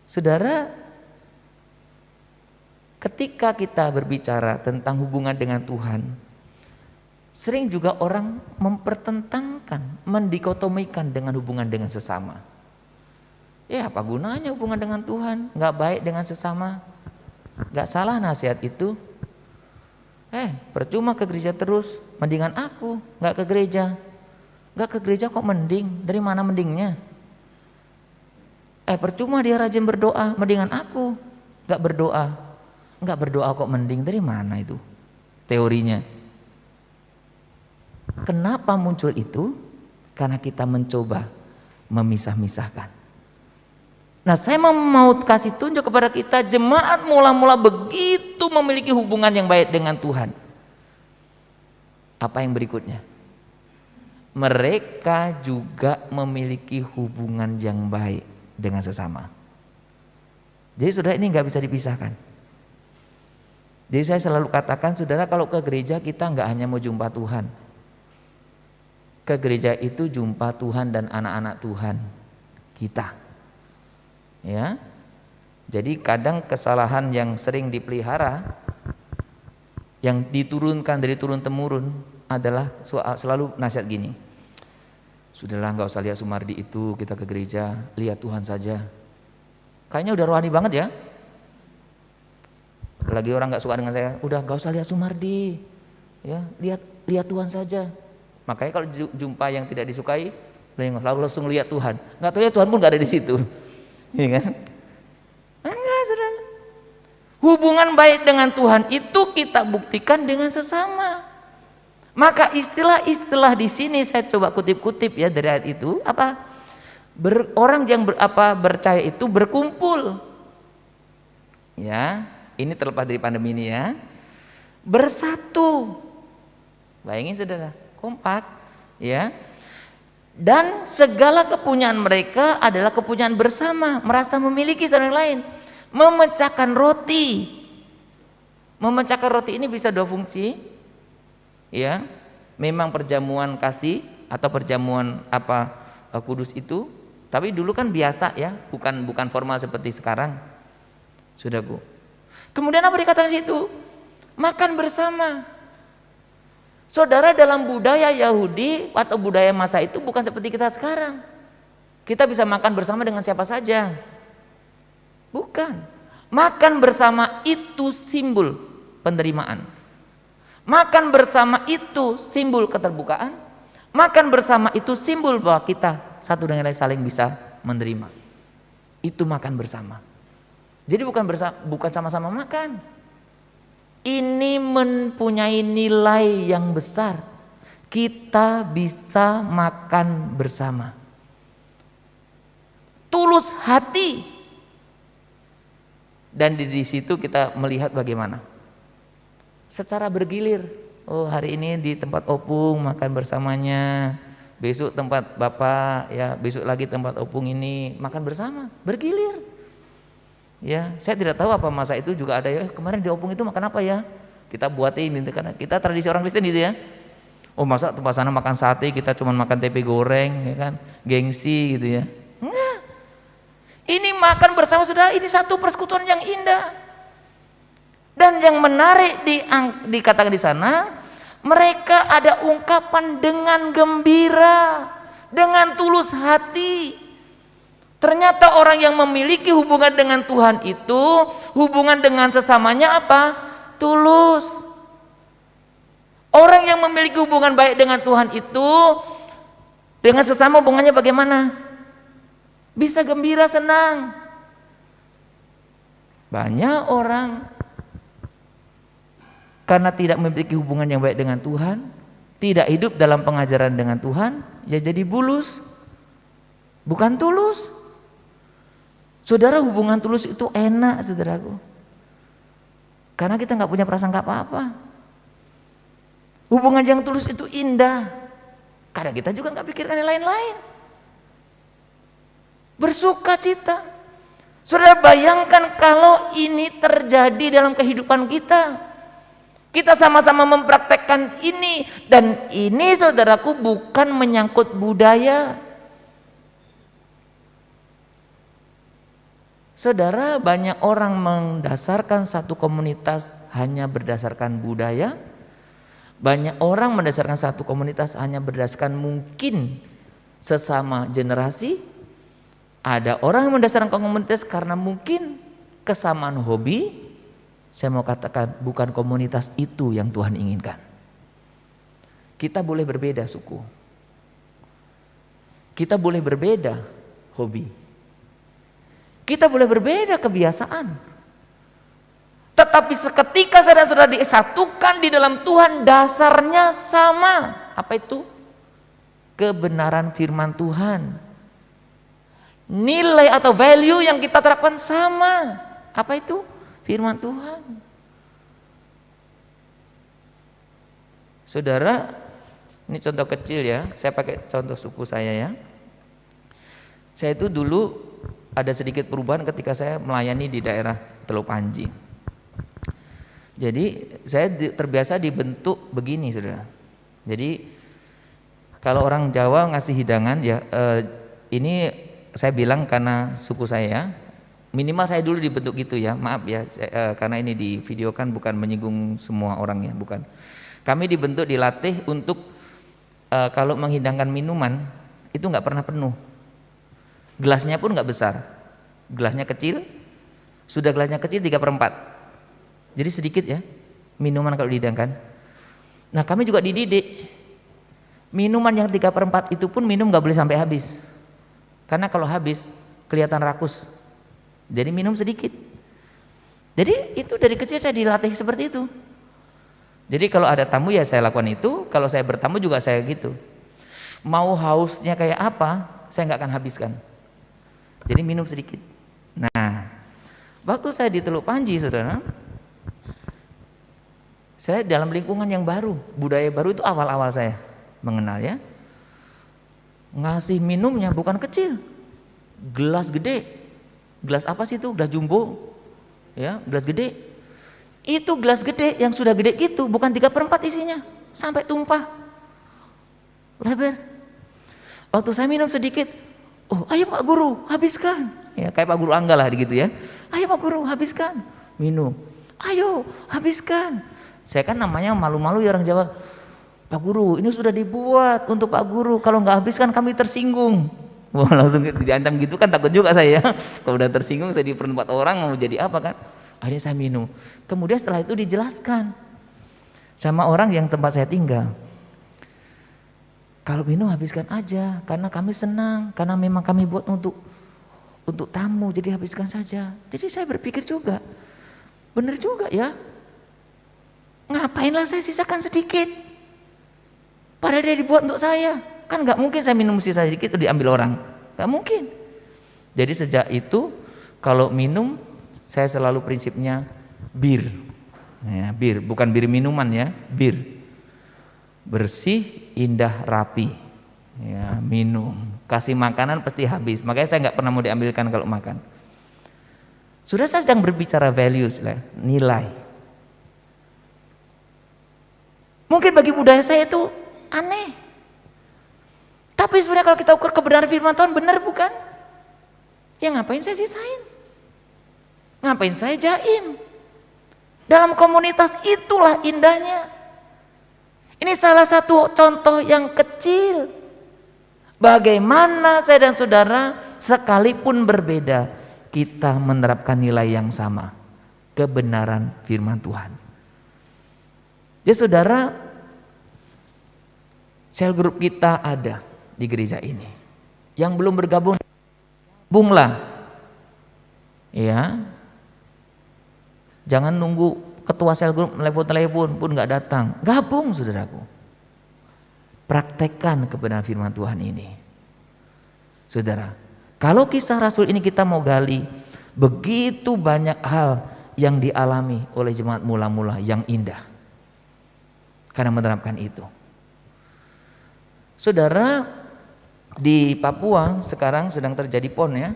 A: saudara, ketika kita berbicara tentang hubungan dengan Tuhan, sering juga orang mempertentangkan, mendikotomikan dengan hubungan dengan sesama. Ya, apa gunanya hubungan dengan Tuhan? Nggak baik dengan sesama. Nggak salah nasihat itu. Percuma ke gereja terus, mendingan aku nggak ke gereja. Nggak ke gereja kok mending? Dari mana mendingnya? Percuma dia rajin berdoa, mendingan aku nggak berdoa. Nggak berdoa kok mending? Dari mana itu teorinya? Kenapa muncul itu? Karena kita mencoba memisah-misahkan. Nah, saya mau kasih tunjuk kepada kita, jemaat mula-mula begitu memiliki hubungan yang baik dengan Tuhan. Apa yang berikutnya? Mereka juga memiliki hubungan yang baik dengan sesama. Jadi saudara, ini nggak bisa dipisahkan. Jadi saya selalu katakan, saudara, kalau ke gereja kita nggak hanya mau jumpa Tuhan. Ke gereja itu jumpa Tuhan dan anak-anak Tuhan kita. Ya. Jadi kadang kesalahan yang sering dipelihara, yang diturunkan dari turun temurun adalah selalu nasihat gini. Sudahlah, nggak usah lihat Sumardi itu, kita ke gereja, lihat Tuhan saja. Kayaknya udah rohani banget ya. Lagi orang nggak suka dengan saya, udah nggak usah lihat Sumardi, ya lihat Tuhan saja. Makanya kalau jumpa yang tidak disukai, lalu langsung lihat Tuhan. Nggak tahu ya, Tuhan pun nggak ada di situ, ya kan? Enggak, saudara. Hubungan baik dengan Tuhan itu kita buktikan dengan sesama. Maka istilah-istilah di sini saya coba kutip-kutip ya dari ayat itu, apa? Orang yang percaya itu berkumpul. Ya, ini terlepas dari pandemi ini ya. Bersatu. Bayangin saudara, kompak, ya. Dan segala kepunyaan mereka adalah kepunyaan bersama, merasa memiliki satu yang lain. Memecahkan roti. Memecahkan roti ini bisa 2 fungsi. Ya. Memang perjamuan kasih atau perjamuan kudus itu, tapi dulu kan biasa ya, bukan formal seperti sekarang. Saudaraku. Kemudian apa dikatakan situ? Makan bersama. Saudara, dalam budaya Yahudi atau budaya masa itu bukan seperti kita sekarang. Kita bisa makan bersama dengan siapa saja. Bukan. Makan bersama itu simbol penerimaan. Makan bersama itu simbol keterbukaan. Makan bersama itu simbol bahwa kita satu dengan lain saling bisa menerima. Itu makan bersama. Jadi bukan sama-sama makan. Ini mempunyai nilai yang besar. Kita bisa makan bersama. Tulus hati. Dan di situ kita melihat bagaimana. Secara bergilir. Oh, hari ini di tempat opung makan bersamanya. Besok tempat bapak, ya besok lagi tempat opung ini makan bersama, bergilir. Ya, saya tidak tahu apa masa itu juga ada ya. Kemarin di opung itu makan apa ya? Kita buatin itu karena kita tradisi orang Kristen gitu ya. Oh, masa tempat sana makan sate, kita cuma makan tempe goreng, ya kan? Gengsi gitu ya. Enggak. Ini makan bersama, saudara, ini satu persekutuan yang indah. Dan yang menarik dikatakan di sana, mereka ada ungkapan dengan gembira, dengan tulus hati. Ternyata orang yang memiliki hubungan dengan Tuhan itu, hubungan dengan sesamanya apa? Tulus. Orang yang memiliki hubungan baik dengan Tuhan itu, dengan sesama hubungannya bagaimana? Bisa gembira, senang. Banyak orang karena tidak memiliki hubungan yang baik dengan Tuhan, tidak hidup dalam pengajaran dengan Tuhan, ya jadi bulus, bukan tulus. Saudara, hubungan tulus itu enak, saudaraku, karena kita nggak punya prasangka apa-apa. Hubungan yang tulus itu indah, karena kita juga nggak pikirkan yang lain-lain. Bersuka cita. Saudara, bayangkan kalau ini terjadi dalam kehidupan kita. Kita sama-sama mempraktekkan ini, dan ini, saudaraku, bukan menyangkut budaya. Saudara, banyak orang mendasarkan satu komunitas hanya berdasarkan budaya. Banyak orang mendasarkan satu komunitas hanya berdasarkan mungkin sesama generasi. Ada orang yang mendasarkan komunitas karena mungkin kesamaan hobi. Saya mau katakan bukan komunitas itu yang Tuhan inginkan. Kita boleh berbeda suku. Kita boleh berbeda hobi. Kita boleh berbeda kebiasaan. Tetapi seketika saudara-saudara disatukan di dalam Tuhan, dasarnya sama. Apa itu? Kebenaran firman Tuhan. Nilai atau value yang kita terapkan sama. Apa itu? Firman Tuhan. Saudara, ini contoh kecil ya. Saya pakai contoh suku saya ya. Saya itu dulu ada sedikit perubahan ketika saya melayani di daerah Teluk Panji. Jadi saya terbiasa dibentuk begini, saudara. Jadi kalau orang Jawa ngasih hidangan ya, ini saya bilang karena suku saya, minimal saya dulu dibentuk gitu ya, maaf ya, karena ini di video kan bukan menyinggung semua orang ya, bukan. Kami dibentuk, dilatih untuk kalau menghidangkan minuman itu nggak pernah penuh, gelasnya pun nggak besar, gelasnya kecil, sudah gelasnya kecil 3/4, jadi sedikit ya minuman kalau dihidangkan. Nah, kami juga dididik minuman yang 3/4 itu pun minum nggak boleh sampai habis. Karena kalau habis kelihatan rakus. Jadi minum sedikit. Jadi itu dari kecil saya dilatih seperti itu. Jadi kalau ada tamu ya saya lakukan itu. Kalau saya bertamu juga saya gitu. Mau hausnya kayak apa, saya nggak akan habiskan. Jadi minum sedikit. Nah, waktu saya di Teluk Panji, saudara, saya dalam lingkungan yang baru, budaya baru itu awal-awal saya mengenal ya. Ngasih minumnya bukan kecil, gelas gede. Gelas apa sih itu? Gelas jumbo ya, gelas gede. Itu gelas gede yang sudah gede gitu, bukan 3/4 isinya, sampai tumpah lebar. Waktu saya minum sedikit, oh ayo Pak Guru habiskan ya, kayak Pak Guru Angga lah gitu ya. Ayo Pak Guru habiskan, minum, ayo habiskan. Saya kan namanya malu-malu ya orang Jawa. Pak Guru, ini sudah dibuat untuk Pak Guru. Kalau nggak habiskan kami tersinggung. Wah, langsung diancam gitu kan, takut juga saya. Kalau udah tersinggung saya diperempat orang mau jadi apa kan. Akhirnya saya minum. Kemudian setelah itu dijelaskan sama orang yang tempat saya tinggal. Kalau minum habiskan aja, karena kami senang, karena memang kami buat untuk tamu, jadi habiskan saja. Jadi saya berpikir juga, benar juga ya. Ngapainlah saya sisakan sedikit? Padahal dia dibuat untuk saya. Kan nggak mungkin saya minum sisa sedikit itu diambil orang, nggak mungkin. Jadi sejak itu kalau minum saya selalu prinsipnya bir, ya, bir bukan bir minuman ya, bir bersih, indah, rapi. Ya, minum, kasih makanan pasti habis. Makanya saya nggak pernah mau diambilkan kalau makan. Sudah saya sedang berbicara values lah, nilai. Mungkin bagi budaya saya itu aneh. Tapi sebenarnya kalau kita ukur kebenaran firman Tuhan, benar bukan? Ya ngapain saya sisain? Ngapain saya jaim? Dalam komunitas itulah indahnya. Ini salah satu contoh yang kecil. Bagaimana saya dan saudara sekalipun berbeda, kita menerapkan nilai yang sama. Kebenaran firman Tuhan. Jadi saudara, sel grup kita ada di gereja ini. Yang belum bergabung, gabunglah. Ya. Jangan nunggu ketua sel grup telepon pun nggak datang. Gabung saudaraku. Praktekkan kebenaran firman Tuhan ini. Saudara, kalau kisah Rasul ini kita mau gali, begitu banyak hal yang dialami oleh jemaat mula-mula yang indah. Karena menerapkan itu. Saudara, di Papua sekarang sedang terjadi PON ya.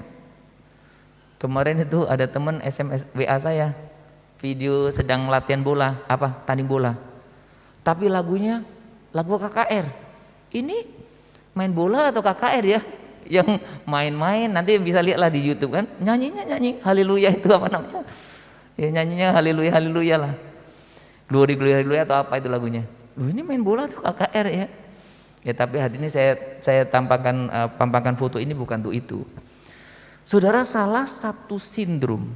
A: Kemarin itu ada teman SMS WA saya, video sedang latihan bola, tanding bola. Tapi lagunya lagu KKR. Ini main bola atau KKR ya? Yang main-main, nanti bisa lihatlah di YouTube kan. Nyanyi haleluya itu apa namanya? Ya nyanyinya haleluya haleluya lah. Glory glory haleluya atau apa itu lagunya. Loh, ini main bola tuh KKR ya. Ya tapi hari ini saya tampakkan foto ini bukan untuk itu. Saudara, salah satu sindrom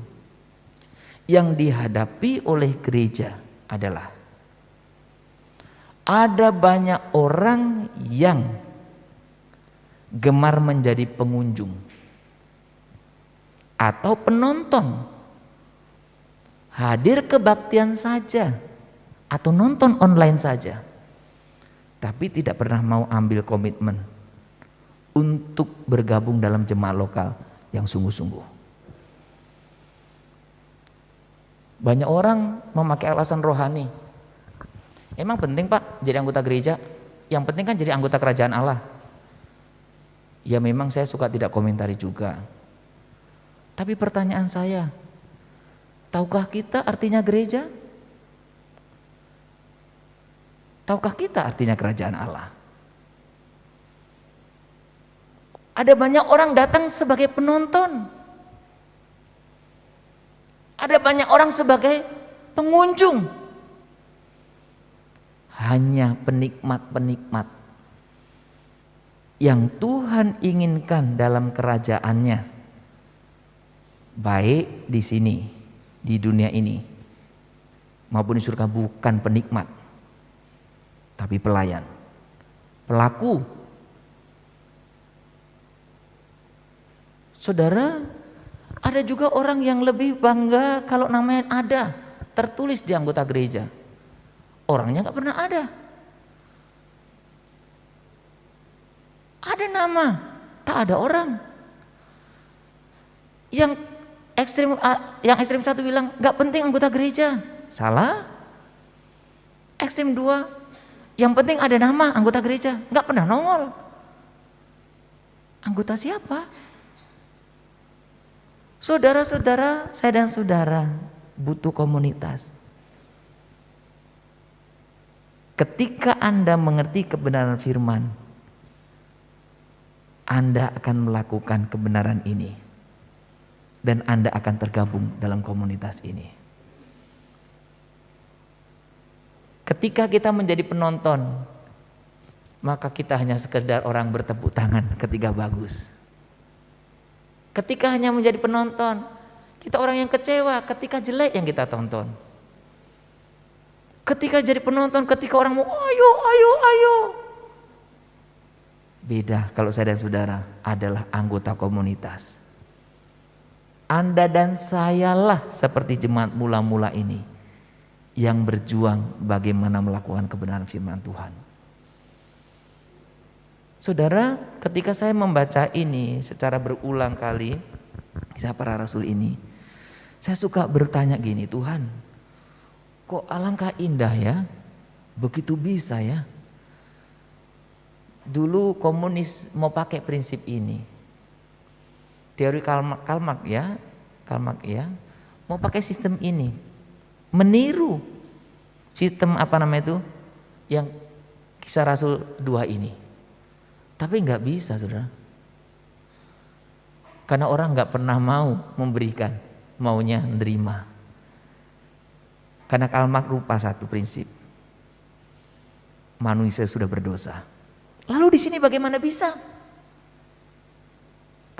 A: yang dihadapi oleh gereja adalah ada banyak orang yang gemar menjadi pengunjung atau penonton, hadir kebaktian saja atau nonton online saja, tapi tidak pernah mau ambil komitmen untuk bergabung dalam jemaat lokal yang sungguh-sungguh. Banyak orang memakai alasan rohani. Emang penting Pak jadi anggota gereja? Yang penting kan jadi anggota kerajaan Allah. Ya memang saya suka tidak komentari juga. Tapi pertanyaan saya, tahukah kita artinya gereja? Tahukah kita artinya kerajaan Allah? Ada banyak orang datang sebagai penonton. Ada banyak orang sebagai pengunjung. Hanya penikmat-penikmat yang Tuhan inginkan dalam kerajaannya, baik di sini, di dunia ini, maupun di surga, bukan penikmat, tapi pelayan, pelaku. Saudara, ada juga orang yang lebih bangga kalau namanya ada tertulis di anggota gereja. Orangnya nggak pernah ada. Ada nama, tak ada orang. Yang ekstrim satu bilang nggak penting anggota gereja, salah. Ekstrim dua, yang penting ada nama anggota gereja, nggak pernah nongol. Anggota siapa? Saudara-saudara, saya dan saudara butuh komunitas. Ketika Anda mengerti kebenaran firman, Anda akan melakukan kebenaran ini. Dan Anda akan tergabung dalam komunitas ini. Ketika kita menjadi penonton, maka kita hanya sekedar orang bertepuk tangan ketika bagus. Ketika hanya menjadi penonton, kita orang yang kecewa ketika jelek yang kita tonton. Ketika jadi penonton, ketika orang mau ayo, ayo, ayo. Beda kalau saya dan saudara adalah anggota komunitas. Anda dan sayalah seperti jemaat mula-mula ini yang berjuang bagaimana melakukan kebenaran firman Tuhan. Saudara, ketika saya membaca ini secara berulang kali, kisah para rasul ini, saya suka bertanya gini, Tuhan, kok alangkah indah ya, begitu bisa ya. Dulu komunis mau pakai prinsip ini, teori Karl Marx ya, mau pakai sistem ini, meniru sistem apa namanya itu, yang kisah Rasul 2 ini. Tapi nggak bisa, saudara. Karena orang nggak pernah mau memberikan, maunya menerima. Karena Karl Marx lupa satu prinsip, manusia sudah berdosa. Lalu di sini bagaimana bisa?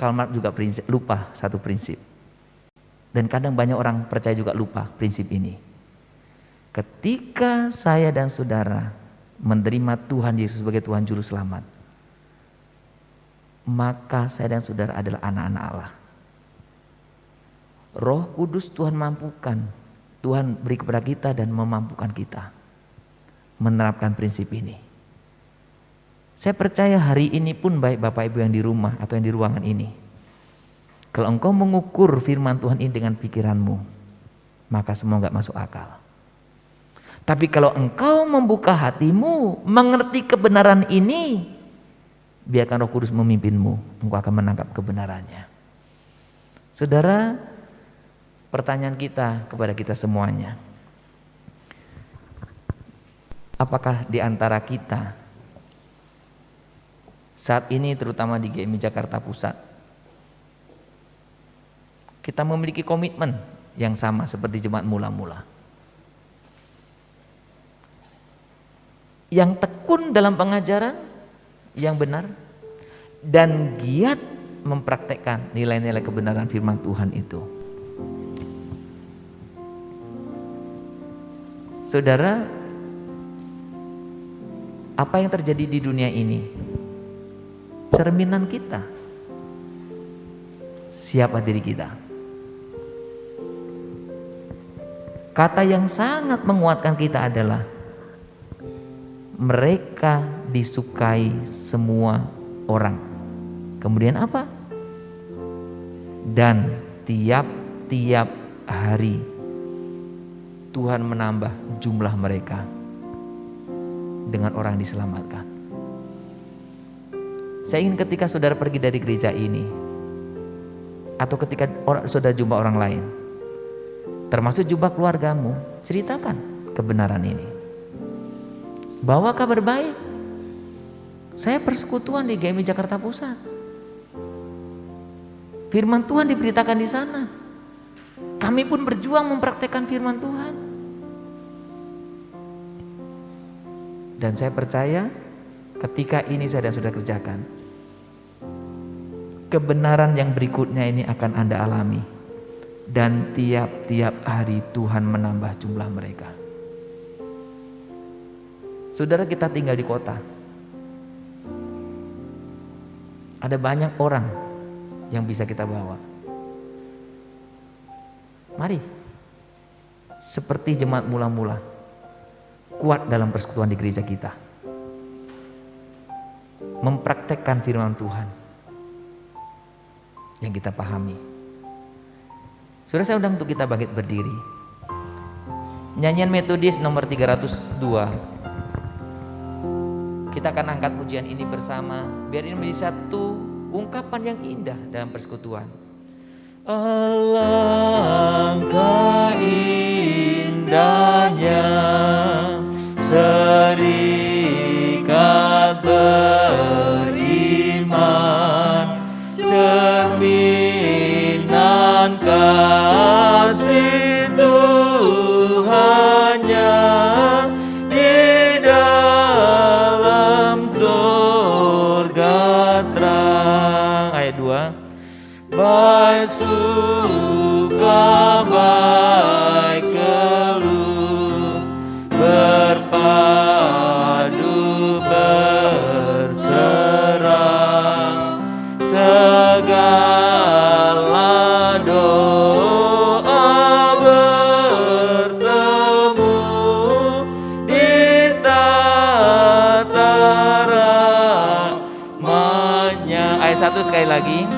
A: Karl Marx juga lupa satu prinsip. Dan kadang banyak orang percaya juga lupa prinsip ini. Ketika saya dan saudara menerima Tuhan Yesus sebagai Tuhan Juru Selamat, maka saya dan saudara adalah anak-anak Allah. Roh Kudus Tuhan mampukan, Tuhan beri kepada kita dan memampukan kita menerapkan prinsip ini. Saya percaya hari ini pun baik Bapak Ibu yang di rumah atau yang di ruangan ini, kalau engkau mengukur firman Tuhan ini dengan pikiranmu, maka semua gak masuk akal. Tapi kalau engkau membuka hatimu, mengerti kebenaran ini, biarkan Roh Kudus memimpinmu, engkau akan menangkap kebenarannya. Saudara, pertanyaan kita kepada kita semuanya, apakah di antara kita saat ini, terutama di GMI Jakarta Pusat, kita memiliki komitmen yang sama seperti jemaat mula-mula, yang tekun dalam pengajaran yang benar dan giat mempraktekkan nilai-nilai kebenaran firman Tuhan itu. Saudara, apa yang terjadi di dunia ini cerminan kita. Siapa diri kita? Kata yang sangat menguatkan kita adalah mereka disukai semua orang. Kemudian apa? Dan tiap-tiap hari Tuhan menambah jumlah mereka dengan orang yang diselamatkan. Saya ingin ketika saudara pergi dari gereja ini, atau ketika saudara jumpa orang lain, termasuk jumpa keluargamu, ceritakan kebenaran ini. Bawa kabar baik. Saya persekutuan di GMI Jakarta Pusat. Firman Tuhan diberitakan di sana. Kami pun berjuang mempraktekkan firman Tuhan. Dan saya percaya ketika ini saya dan saudara kerjakan, kebenaran yang berikutnya ini akan Anda alami. Dan tiap-tiap hari Tuhan menambah jumlah mereka. Saudara, kita tinggal di kota. Ada banyak orang yang bisa kita bawa. Mari, seperti jemaat mula-mula, kuat dalam persekutuan di gereja kita, mempraktekkan firman Tuhan yang kita pahami. Saudara, saya undang untuk kita bangkit berdiri. Nyanyian Metodis nomor 302. Kita akan angkat pujian ini bersama, biar ini menjadi satu ungkapan yang indah dalam persekutuan. Alangkah indahnya serikat beriman, cerminan kasih Tuhannya di dalam surga terang. Ayat 2. suka baik keluh berpadu berserang segala doa bertemu di tata rahmat-Nya. Ayat 1 sekali lagi.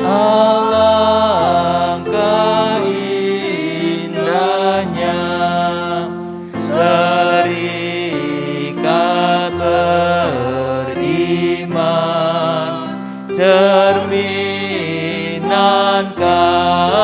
A: Alangkah indahnya serikat beriman, cerminan kasih